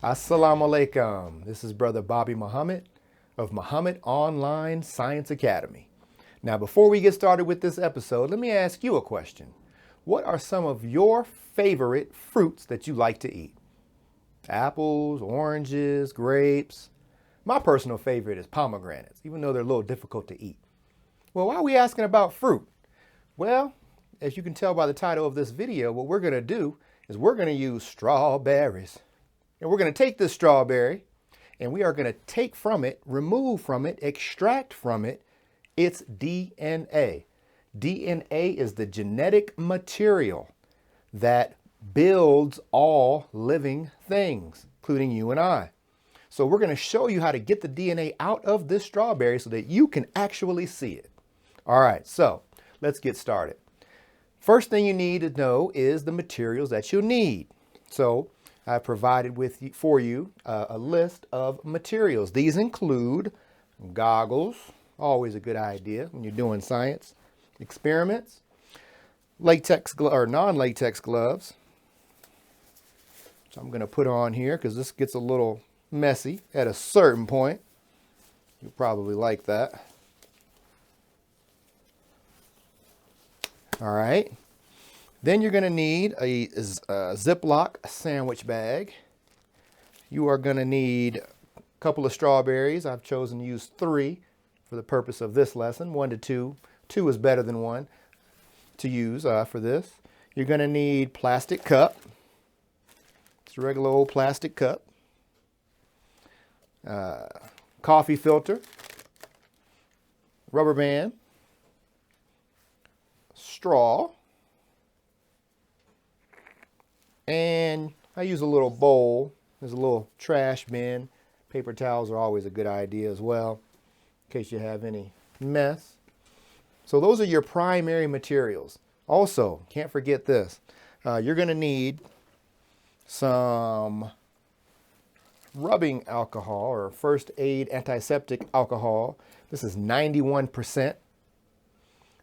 Assalamu alaikum. This is Brother Bobby Muhammad of Muhammad Online Science Academy. Now, before we get started with this episode, let me ask you a question. What are some of your favorite fruits that you like to eat? Apples, oranges, grapes. My personal favorite is pomegranates, even though they're a little difficult to eat. Well, why are we asking about fruit? Well, as you can tell by the title of this video, what we're going to do is we're going to use strawberries. And we're going to take this strawberry and we are going to take from it, remove from it, extract from it its DNA. DNA is the genetic material that builds all living things, including you and I. So we're going to show you how to get the DNA out of this strawberry so that you can actually see it. All right, so let's get started. First thing you need to know is the materials that you'll need. So I've provided for you a list of materials. These include goggles, always a good idea when you're doing science experiments, latex or non-latex gloves. So I'm going to put on here because this gets a little messy at a certain point. You'll probably like that. All right. Then you're going to need a Ziploc sandwich bag. You are going to need a couple of strawberries. I've chosen to use 3 for the purpose of this lesson, 1 to 2. 2 is better than 1 to use for this. You're going to need plastic cup. It's a regular old plastic cup. Coffee filter. Rubber band. Straw. And I use a little bowl. There's a little trash bin. Paper towels are always a good idea as well, in case you have any mess. So those are your primary materials. Also, can't forget this. You're going to need some rubbing alcohol or first aid antiseptic alcohol. This is 91%,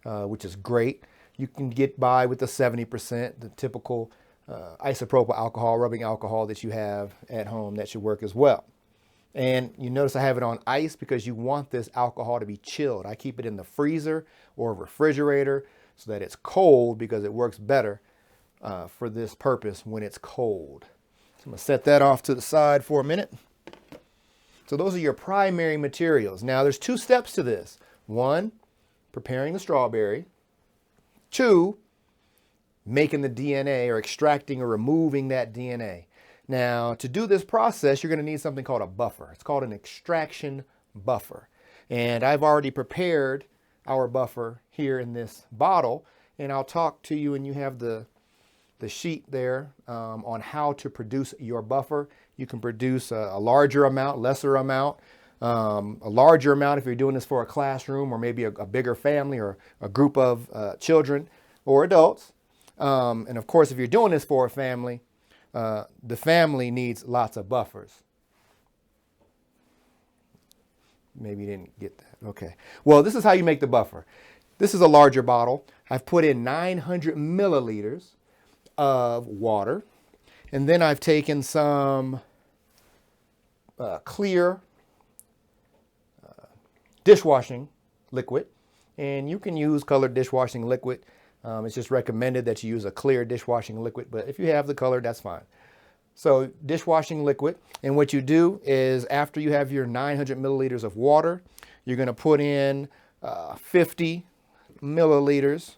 which is great. You can get by with the 70%, the typical isopropyl alcohol, rubbing alcohol that you have at home. That should work as well. And you notice I have it on ice because you want this alcohol to be chilled. I keep it in the freezer or refrigerator so that it's cold because it works better for this purpose when it's cold. So I'm going to set that off to the side for a minute. So those are your primary materials. Now there's 2 steps to this. 1, preparing the strawberry. 2, making the DNA or extracting or removing that DNA. Now, to do this process, you're going to need something called a buffer. It's called an extraction buffer. And I've already prepared our buffer here in this bottle, and I'll talk to you, and you have the sheet there on how to produce your buffer. You can produce a larger amount, lesser amount. A larger amount if you're doing this for a classroom or maybe a bigger family or a group of children or adults. And of course, if you're doing this for a family, the family needs lots of buffers. Maybe you didn't get that. Okay. Well, this is how you make the buffer. This is a larger bottle. I've put in 900 milliliters of water. And then I've taken some clear dishwashing liquid. And you can use colored dishwashing liquid. It's just recommended that you use a clear dishwashing liquid, but if you have the color, that's fine. So dishwashing liquid, and what you do is after you have your 900 milliliters of water, you're going to put in 50 milliliters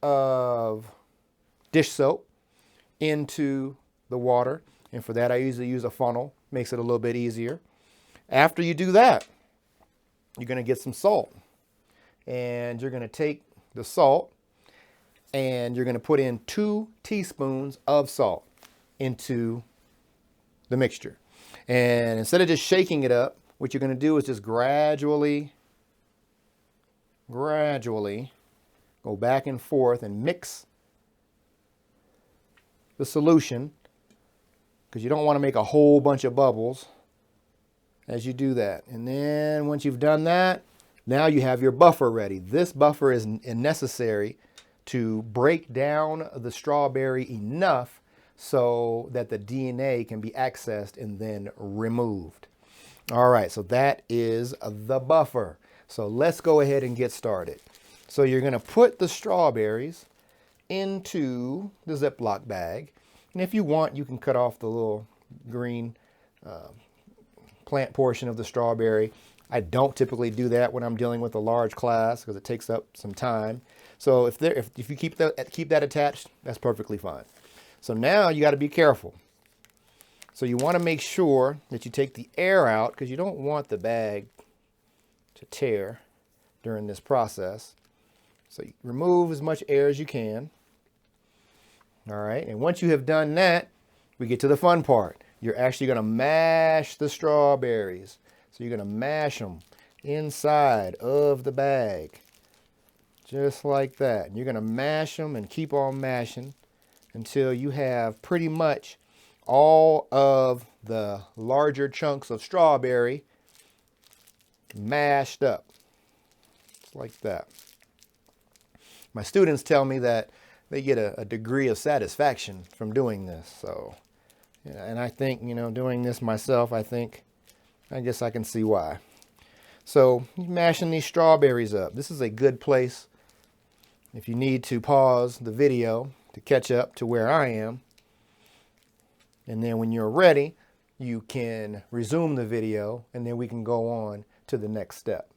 of dish soap into the water, and for that I usually use a funnel, makes it a little bit easier. After you do that, you're going to get some salt, and you're going to take the salt and you're going to put in 2 teaspoons of salt into the mixture. And instead of just shaking it up, what you're going to do is just gradually go back and forth and mix the solution, because you don't want to make a whole bunch of bubbles as you do that. And then once you've done that, Now you have your buffer ready. This buffer is necessary to break down the strawberry enough so that the DNA can be accessed and then removed. All right, so that is the buffer. So let's go ahead and get started. So you're going to put the strawberries into the Ziploc bag. And if you want, you can cut off the little green plant portion of the strawberry. I don't typically do that when I'm dealing with a large class because it takes up some time. So if you keep that attached, that's perfectly fine. So now you got to be careful. So you want to make sure that you take the air out because you don't want the bag to tear during this process. So you remove as much air as you can. All right, and once you have done that, we get to the fun part. You're actually going to mash the strawberries. So you're going to mash them inside of the bag, just like that. And you're going to mash them and keep on mashing until you have pretty much all of the larger chunks of strawberry mashed up, just like that. My students tell me that they get a degree of satisfaction from doing this. So, yeah, and I think, doing this myself, I guess I can see why. So, mashing these strawberries up. This is a good place if you need to pause the video to catch up to where I am. And then when you're ready, you can resume the video and then we can go on to the next step.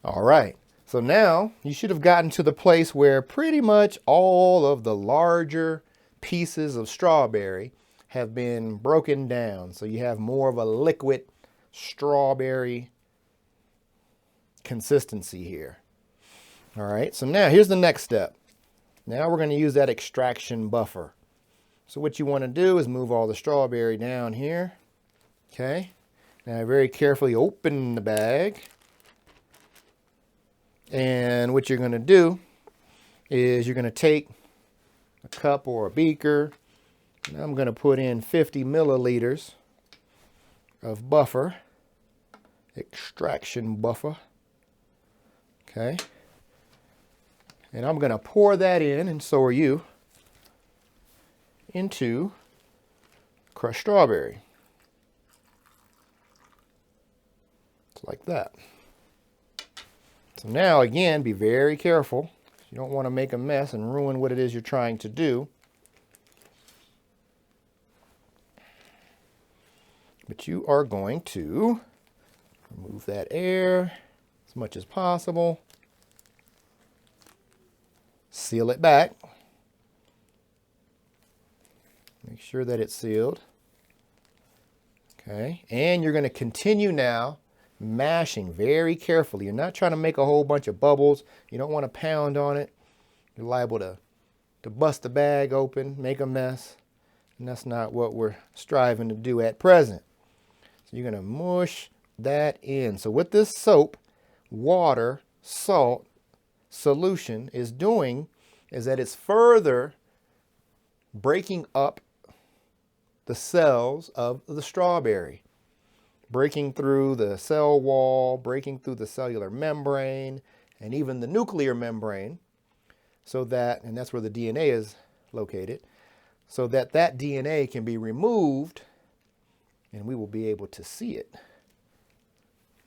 All right. So now you should have gotten to the place where pretty much all of the larger pieces of strawberry have been broken down. So you have more of a liquid strawberry consistency here. All right, so now here's the next step. Now we're going to use that extraction buffer. So what you want to do is move all the strawberry down here. Okay, now very carefully open the bag. And what you're going to do is you're going to take a cup or a beaker, and I'm going to put in 50 milliliters of buffer, extraction buffer. Okay. And I'm going to pour that in, and so are you, into crushed strawberry. Just like that. So now, again, be very careful. You don't want to make a mess and ruin what it is you're trying to do. But you are going to remove that air as much as possible. Seal it back. Make sure that it's sealed. Okay, and you're going to continue now mashing very carefully. You're not trying to make a whole bunch of bubbles. You don't want to pound on it. You're liable to bust the bag open, make a mess. And that's not what we're striving to do at present. So you're going to mush that in. So what this soap, water, salt solution is doing is that it's further breaking up the cells of the strawberry. Breaking through the cell wall, breaking through the cellular membrane, and even the nuclear membrane, so that, and that's where the DNA is located, so that that DNA can be removed and we will be able to see it.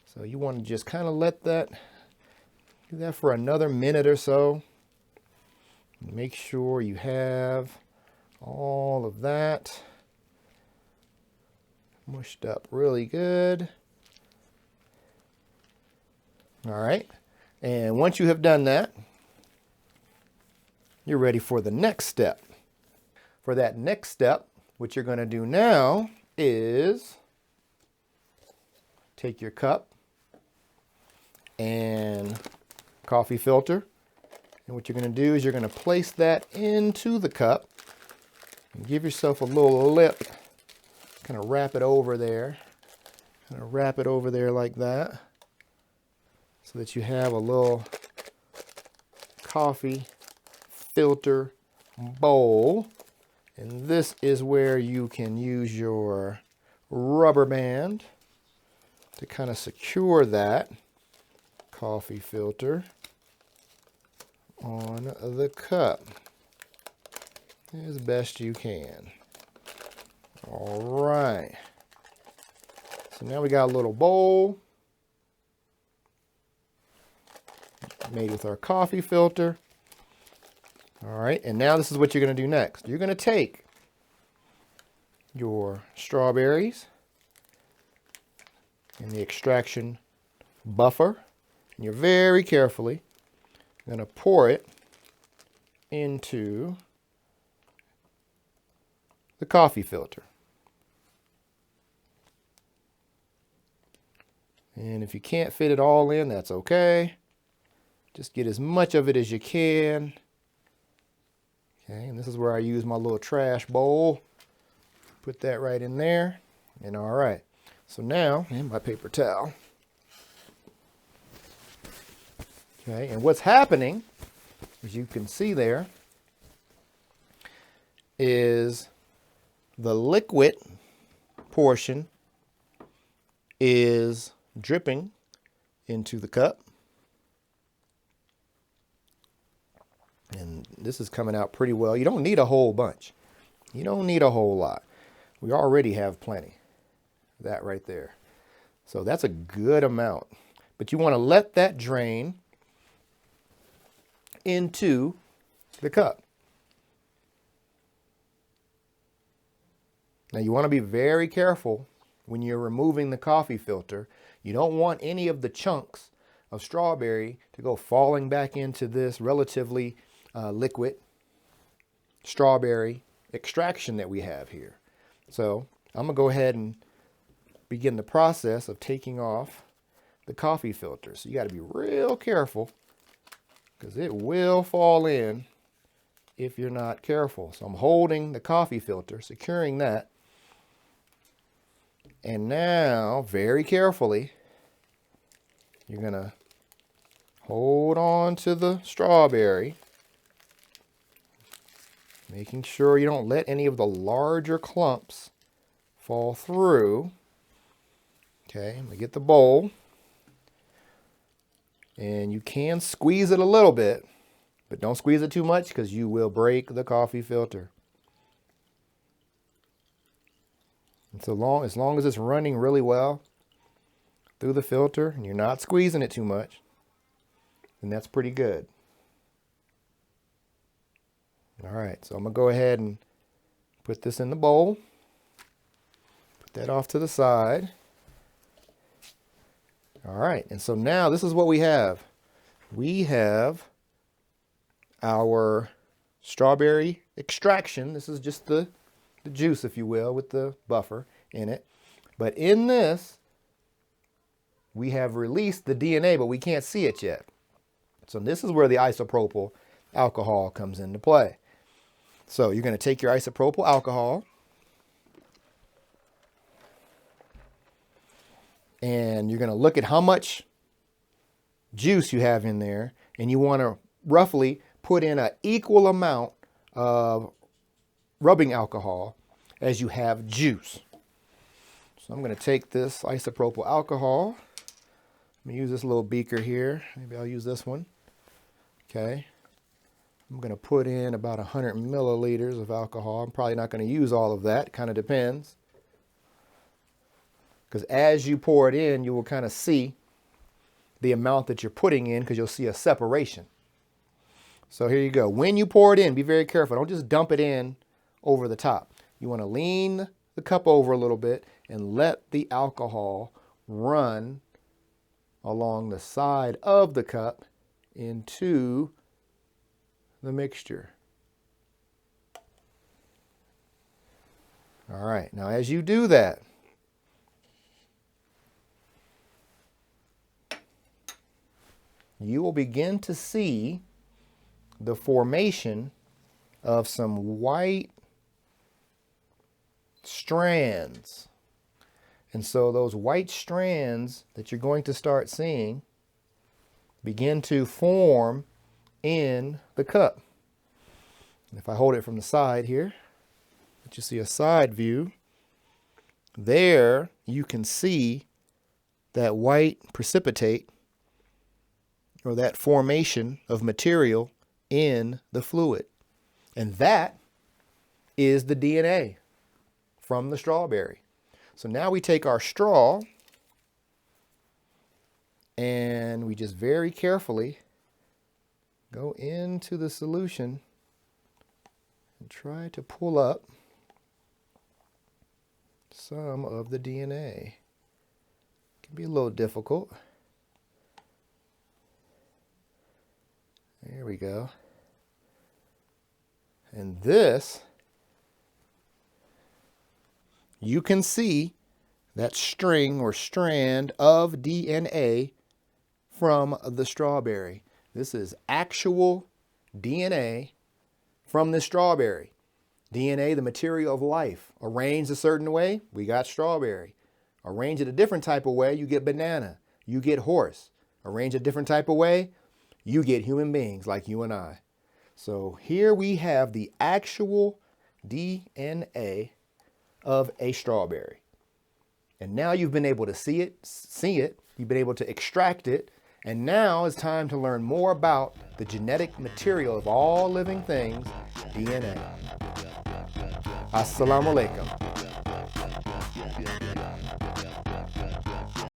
So you want to just kind of let that, do that for another minute or so. Make sure you have all of that mushed up really good. All right. And once you have done that, you're ready for the next step. For that next step, what you're going to do now is take your cup and coffee filter. And what you're going to do is you're going to place that into the cup and give yourself a little lip. Kind of wrap it over there. Kind of wrap it over there like that, so that you have a little coffee filter bowl. And this is where you can use your rubber band to kind of secure that coffee filter on the cup as best you can. All right. So now we got a little bowl made with our coffee filter. All right, and now this is what you're going to do next. You're going to take your strawberries and the extraction buffer, and you're very carefully going to pour it into the coffee filter. And if you can't fit it all in, that's okay. Just get as much of it as you can. Okay, and this is where I use my little trash bowl. Put that right in there. And all right. So now, and my paper towel. Okay, and what's happening, as you can see there, is the liquid portion is dripping into the cup. And this is coming out pretty well. You don't need a whole bunch. You don't need a whole lot. We already have plenty. That right there. So that's a good amount. But you want to let that drain into the cup. Now you want to be very careful when you're removing the coffee filter. You don't want any of the chunks of strawberry to go falling back into this relatively liquid strawberry extraction that we have here. So I'm going to go ahead and begin the process of taking off the coffee filter. So you got to be real careful because it will fall in if you're not careful. So I'm holding the coffee filter, securing that. And now, very carefully, you're going to hold on to the strawberry, making sure you don't let any of the larger clumps fall through. Okay, I'm going to get the bowl. And you can squeeze it a little bit, but don't squeeze it too much because you will break the coffee filter. And so as long as it's running really well through the filter and you're not squeezing it too much, then that's pretty good. All right, so I'm going to go ahead and put this in the bowl. Put that off to the side. All right, and so now this is what we have. We have our strawberry extraction. This is just the juice, if you will, with the buffer in it. But in this, we have released the DNA, but we can't see it yet. So this is where the isopropyl alcohol comes into play. So you're going to take your isopropyl alcohol and you're going to look at how much juice you have in there, and you want to roughly put in an equal amount of rubbing alcohol as you have juice. So I'm going to take this isopropyl alcohol. I'm going to use this little beaker here. Maybe I'll use this one. Okay. I'm going to put in about 100 milliliters of alcohol. I'm probably not going to use all of that. It kind of depends. Because as you pour it in, you will kind of see the amount that you're putting in because you'll see a separation. So here you go. When you pour it in, be very careful. Don't just dump it in over the top. You want to lean the cup over a little bit and let the alcohol run along the side of the cup into the mixture. All right, now as you do that, you will begin to see the formation of some white strands. And so those white strands that you're going to start seeing begin to form in the cup. And if I hold it from the side here, let you see a side view. There you can see that white precipitate or that formation of material in the fluid. And that is the DNA from the strawberry. So now we take our straw and we just very carefully go into the solution and try to pull up some of the DNA. It can be a little difficult. There we go. And this, you can see that string or strand of DNA from the strawberry. This is actual DNA from the strawberry. DNA, the material of life. Arranged a certain way, we got strawberry. Arranged it a different type of way, you get banana, you get horse. Arranged a different type of way, you get human beings like you and I. So here we have the actual DNA of a strawberry. And now you've been able to see it, you've been able to extract it, and now it's time to learn more about the genetic material of all living things, DNA. Assalamu alaikum.